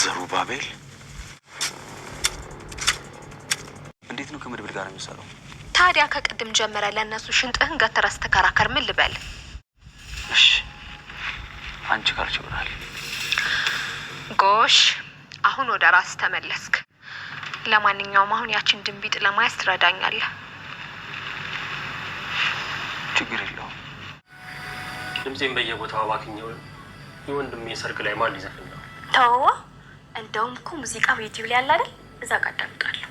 ዘሩባቤል እንዴት ነው ከመድብል ጋር የሚሰራው? ታዲያ ከቅድም ጀመረ ለነሱ ሽንጥህን ገተረስ ተከራከር ምን ልበል? እሺ አንቺ ካልችብራል ጎሽ አሁን ወደ ራስ ተመለስክ። ለማንኛውም አሁን ያችን ድንቢጥ ለማየት ትረዳኛለህ? ችግር የለውም። ድምጼን በየቦታው አባክኘው የወንድሜ ሰርግ ላይ ማን ሊዘፍን ነው? ተው እንደውም እኮ ሙዚቃው ዩቲዩብ ላይ አለ አይደል? እዛ ጋር አዳምጣለሁ።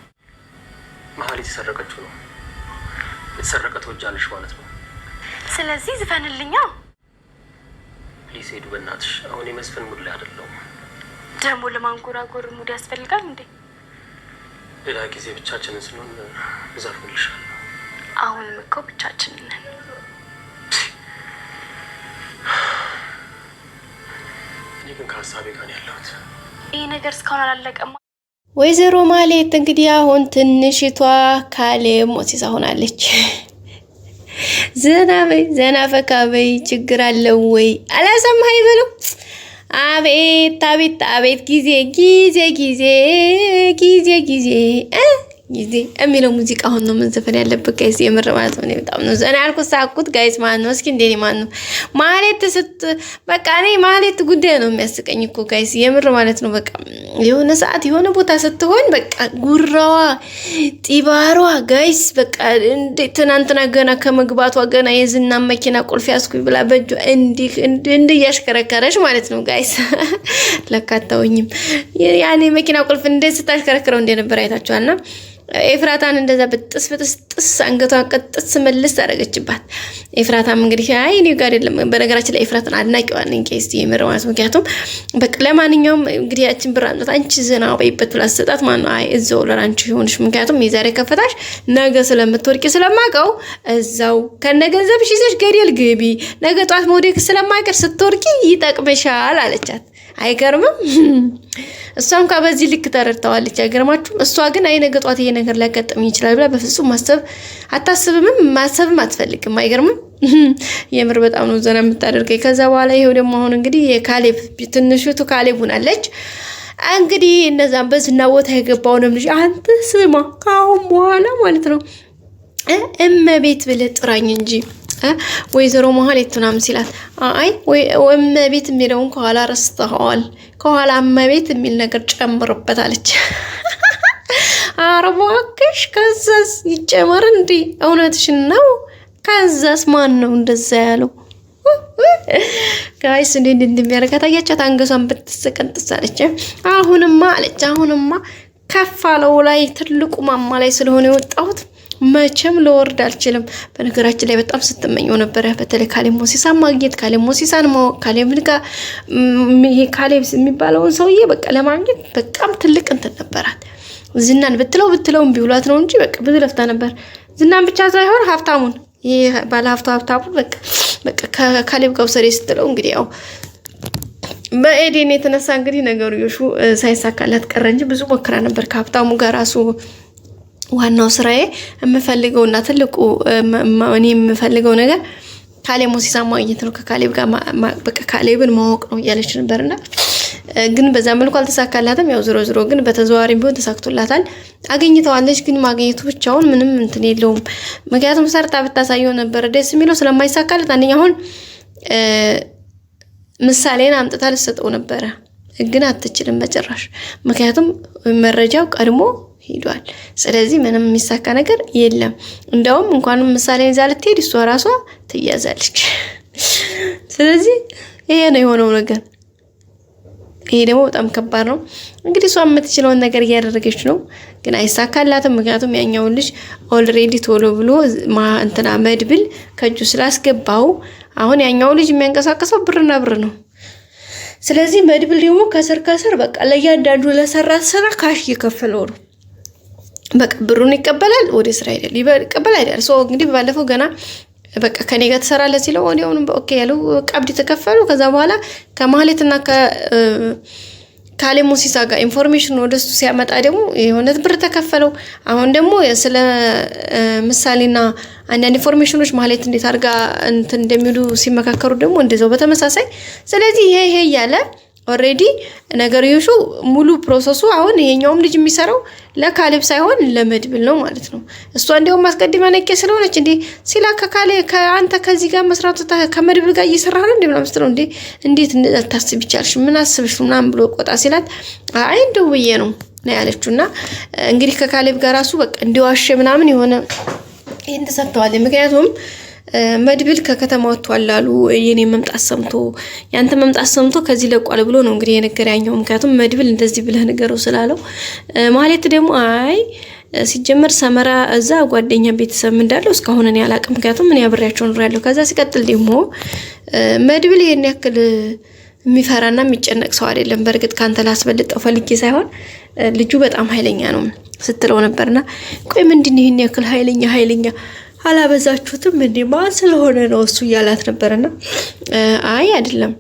መሀል የተሰረቀችው ነው። የተሰረቀ ተወጃለሽ ማለት ነው። ስለዚህ ዝፈንልኛ። ፕሊስ ሄዱ በእናትሽ። አሁን የመስፈን ሙድ ላይ አይደለሁም። ደግሞ ለማንጎራጎር ሙድ ያስፈልጋል እንዴ? ሌላ ጊዜ ብቻችንን ስንሆን እዘፍንልሻለሁ። አሁንም እኮ ብቻችንን ነን። እኔ ግን ከሀሳቤ ጋር ያለሁት ይህ ነገር እስካሁን አላለቀም። ወይዘሮ ማህሌት እንግዲህ አሁን ትንሽቷ ካሌብ ሞሲሳ ሆናለች። ዘና ፈካ በይ ችግር አለው ወይ አላሰማኸኝ ብሎ አቤት አቤት አቤት ጊዜ የሚለው ሙዚቃ አሁን ነው መዘፈን ያለበት ጋይስ። የምር ማለት ነው በጣም ነው ዘና ያልኩት ሳቁት ጋይስ ማለት ነው። እስኪ እንደኔ ማለት ነው ማህሌት በቃ እኔ ማህሌት ጉዳይ ነው የሚያስቀኝ እኮ ጋይስ የምር ማለት ነው። በቃ የሆነ ሰዓት የሆነ ቦታ ስትሆን በቃ ጉራዋ ጢባሯ ጋይስ በቃ ትናንትና ገና ከመግባቷ ገና የዝና መኪና ቁልፍ ያስኩኝ ብላ በእጇ እንዲህ ያሽከረከረሽ ማለት ነው ጋይስ። ለካታውኝም ያኔ መኪና ቁልፍ እንደ ስታሽከረክረው እንደነበር አይታችኋልና ኤፍራታን እንደዛ በጥስ አንገቷን ቀጥስ መልስ አደረገችባት። ኤፍራታም እንግዲህ አይ እኔ ጋር አይደለም በነገራችን ላይ ኤፍራታን አድናቂዋ ነኝ ኬስቲ የምርማት ምክንያቱም በቃ ለማንኛውም እንግዲህ ያችን ብራንጣት አንቺ ዘና በይበት ብላ ሰጣት ማን ነው አይ እዛው ለራንቺ ይሆንሽ ምክንያቱም የዛሬ ከፈታሽ ነገ ስለምትወርቂ ስለማቀው እዛው ከነገንዘብሽ ይዘሽ ገደል ግቢ ነገ ጧት መውደቅ ስለማይቀር ስትወርቂ ይጠቅምሻል አለቻት። አይገርምም? እሷም ከበዚህ ልክ ተረድተዋለች። አይገርማችሁም? እሷ ግን አይ ነገ ጧት ይሄ ነገር ሊያጋጥም ይችላል ብላ በፍጹም ማሰብም አትፈልግም። አይገርምም? የምር በጣም ነው ዘና የምታደርገኝ። ከዛ በኋላ ይሄው ደግሞ አሁን እንግዲህ የካሌብ ትንሹቱ ካሌብ ሆናለች። እንግዲህ እነዛም በዝና ቦታ የገባውንም ልጅ አንተ ስማ ካሁን በኋላ ማለት ነው እመቤት ብለህ ጥራኝ እንጂ ወይዘሮ ማህሌት ምናምን ሲላት አይ ወይ እመቤት የሚለውን ከኋላ ረስተዋል ከኋላ እመቤት የሚል ነገር ጨምርበት አለች። አረባክሽ ከዛስ ይጨመር እንዴ? እውነትሽን ነው? ከዛስ ማን ነው እንደዛ ያለው? ጋይስ እንዴ እንደሚያረጋት አያቻት አንገሷን በተሰቀንጥስ አለች። አሁንማ አለች አሁንማ ከፋለው ላይ ትልቁ ማማ ላይ ስለሆነ የወጣሁት መቼም ለወርድ አልችልም። በነገራችን ላይ በጣም ስትመኘው ነበር በተለይ ካሌብ ሞሲሳን ማግኘት ካሌብ ሞሲሳን ካሌብን ጋር ይሄ ካሌብ የሚባለውን ሰውዬ በቃ ለማግኘት በጣም ትልቅ እንትን ነበራት። ዝናን ብትለው ቢውላት ነው እንጂ በቃ ብዙ ለፍታ ነበር። ዝናን ብቻ ሳይሆን ሀብታሙን ይሄ ባለ ሀብታሙ በቃ ካሌብ ጋር ወሰደ ስትለው እንግዲህ ያው በኤዴን የተነሳ እንግዲህ ነገሩ ይሹ ሳይሳካላት ቀረ እንጂ ብዙ ሞክራ ነበር ከሀብታሙ ጋር ራሱ ዋናው ስራዬ የምፈልገውና ትልቁ እኔ የምፈልገው ነገር ካሌብ ሞሲሳን ማግኘት ነው ከካሌብ ጋር በቃ ካሌብን ማወቅ ነው እያለች ነበርና ግን በዛ መልኩ አልተሳካላትም። ያው ዝሮ ግን በተዘዋዋሪም ቢሆን ተሳክቶላታል አገኝተዋለች። ግን ማግኘቱ ብቻውን ምንም እንትን የለውም። ምክንያቱም ሰርታ ብታሳየው ነበር ደስ የሚለው ስለማይሳካላት አንደኛ አሁን ምሳሌን አምጥታ ልትሰጠው ነበረ ግን አትችልም በጭራሽ ምክንያቱም መረጃው ቀድሞ ሄዷል። ስለዚህ ምንም የሚሳካ ነገር የለም። እንደውም እንኳን ምሳሌን ይዛ ልትሄድ እሷ ራሷ ትያዛለች። ስለዚህ ይሄ ነው የሆነው ነገር። ይሄ ደግሞ በጣም ከባድ ነው። እንግዲህ እሷ የምትችለውን ነገር እያደረገች ነው ግን አይሳካላትም። ምክንያቱም ያኛው ልጅ ኦልሬዲ ቶሎ ብሎ እንትና መድብል ከጁ ስላስገባው አሁን ያኛው ልጅ የሚያንቀሳቀሰው ብርና ብር ነው። ስለዚህ መድብል ደግሞ ከስር በቃ ለያንዳንዱ ለሰራ ስራ ካሽ እየከፈለው ነው። በቃ ብሩን ይቀበላል ወደ እስራኤል ይቀበላል። እንግዲህ ባለፈው ገና በቃ ከኔ ጋር ተሰራለ ሲለው ወዲያውኑ ኦኬ ያለው ቀብድ ተከፈሉ። ከዛ በኋላ ከማህሌትና ካሌብ ሞሲሳ ጋር ኢንፎርሜሽን ወደሱ ሲያመጣ ደግሞ የሆነ ብር ተከፈለው። አሁን ደግሞ ስለ ምሳሌና አንዳንድ ኢንፎርሜሽኖች ማህሌት እንዴት አድርጋ እንትን እንደሚሉ ሲመካከሩ ደግሞ እንደዛው በተመሳሳይ። ስለዚህ ይሄ ያለ ኦሬዲ ነገርዮሹ ሙሉ ፕሮሰሱ አሁን ይሄኛውም ልጅ የሚሰራው ለካሌብ ሳይሆን ለመድብል ነው ማለት ነው። እሷ እንደውም ማስቀድማ ነቄ ስለሆነች እንዴ ሲላ ከአንተ ከዚህ ጋር መስራቱ ከመድብል ጋር እየሰራህ ነው እንዴ ምናምን ስትለው እንዴ እንዴት ታስብ ይቻልሽ ምን አስብሽ ምናምን ብሎ ቆጣ ሲላት አይ እንደው ብዬ ነው ያለችውና እንግዲህ ከካሌብ ጋር ራሱ በቃ እንዲዋሽ ምናምን የሆነ ይሄን ተሰጥቷል። ምክንያቱም መድብል ከከተማ ወጥቷል አሉ የኔ መምጣት ሰምቶ ያንተ መምጣት ሰምቶ ከዚህ ለቋል ብሎ ነው እንግዲህ የነገረኛው። ምክንያቱም መድብል እንደዚህ ብለህ ንገረው ስላለው ማለት ደግሞ አይ ሲጀመር ሰመራ እዛ ጓደኛ ቤተሰብ እንዳለው እስካሁን እኔ አላቅም፣ ምክንያቱም እኔ አብሬያቸው ኖሬያለሁ። ከዛ ሲቀጥል ደግሞ መድብል ይሄን ያክል የሚፈራና የሚጨነቅ ሰው አይደለም። በእርግጥ ካንተ ላስበልጠው ፈልጌ ሳይሆን ልጁ በጣም ኃይለኛ ነው ስትለው ነበርና ቆይ ምንድነው ይሄን ያክል ኃይለኛ አላበዛችሁትም እንዴ ማን ስለሆነ ነው እሱ ያላት ነበርና አይ አይደለም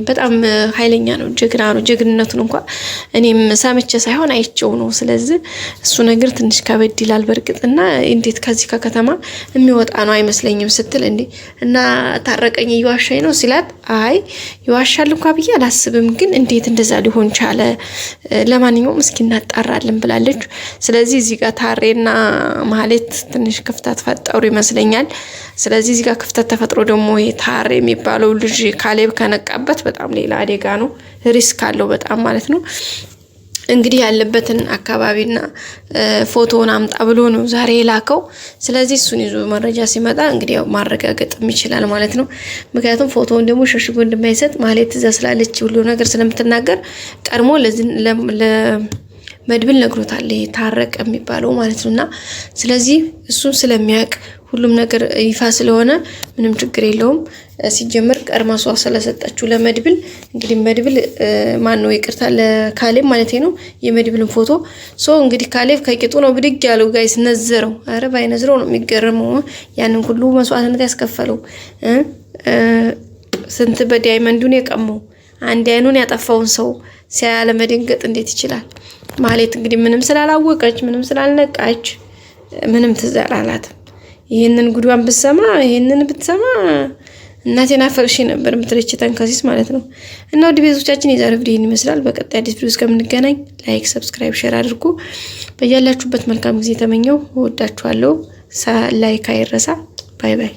በጣም ኃይለኛ ነው፣ ጀግና ነው። ጀግንነቱን እንኳን እኔም ሰምቼ ሳይሆን አይቼው ነው። ስለዚህ እሱ ነገር ትንሽ ከበድ ይላል በርግጥና እንዴት ከዚህ ከከተማ የሚወጣ ነው አይመስለኝም ስትል እንዴ እና ታረቀኝ ይዋሻኝ ነው ሲላት አይ ይዋሻል እንኳን ብዬ አላስብም፣ ግን እንዴት እንደዛ ሊሆን ቻለ ለማንኛውም እስኪ እናጣራለን ብላለች። ስለዚህ እዚህ ጋር ታሬና ማለት ትንሽ ክፍተት ፈጠሩ ይመስለኛል። ስለዚህ እዚህ ጋር ክፍተት ተፈጥሮ ደግሞ ታሬ የሚባለው ልጅ ካሌብ ከነቃበት በጣም ሌላ አደጋ ነው፣ ሪስክ አለው በጣም ማለት ነው። እንግዲህ ያለበትን አካባቢና ፎቶውን አምጣ ብሎ ነው ዛሬ ላከው። ስለዚህ እሱን ይዞ መረጃ ሲመጣ እንግዲህ ያው ማረጋገጥም ይችላል ማለት ነው። ምክንያቱም ፎቶውን ደግሞ ሸሽጎ እንደማይሰጥ ማለት እዛ ስላለች ሁሉ ነገር ስለምትናገር ቀድሞ ለመድብል ነግሮታል ታረቀ የሚባለው ማለት ነውና ስለዚህ እሱን ስለሚያውቅ ሁሉም ነገር ይፋ ስለሆነ ምንም ችግር የለውም። ሲጀመር ቀርማሷ ስለሰጣችሁ ለመድብል እንግዲህ መድብል ማን ነው ይቅርታ ለካሌብ ማለት ነው የመድብልን ፎቶ እንግዲህ ካሌብ ከቂጡ ነው ብድግ ያለው ጋይስ ነዘረው። አረ ባይነዝረው ነው የሚገርመው ያንን ሁሉ መስዋዕትነት ያስከፈለው ስንት በዳይመንዱን የቀመው አንድ አይኑን ያጠፋውን ሰው ሲያለ መደንገጥ እንዴት ይችላል ማለት እንግዲህ ምንም ስላላወቀች ምንም ስላልነቃች ምንም ትዛላላት። ይሄንን ጉዷን ብትሰማ እናቴና ፈርሺ ነበር ምትረችተን ከሲስ ማለት ነው። እና ወደ ቤቶቻችን የዛሬው ቪዲዮ ይመስላል። በቀጣይ አዲስ ቪዲዮ እስከምንገናኝ ላይክ፣ ሰብስክራይብ፣ ሼር አድርጉ። በያላችሁበት መልካም ጊዜ ተመኘው። ወዳችኋለሁ። ላይክ አይረሳ። ባይ ባይ።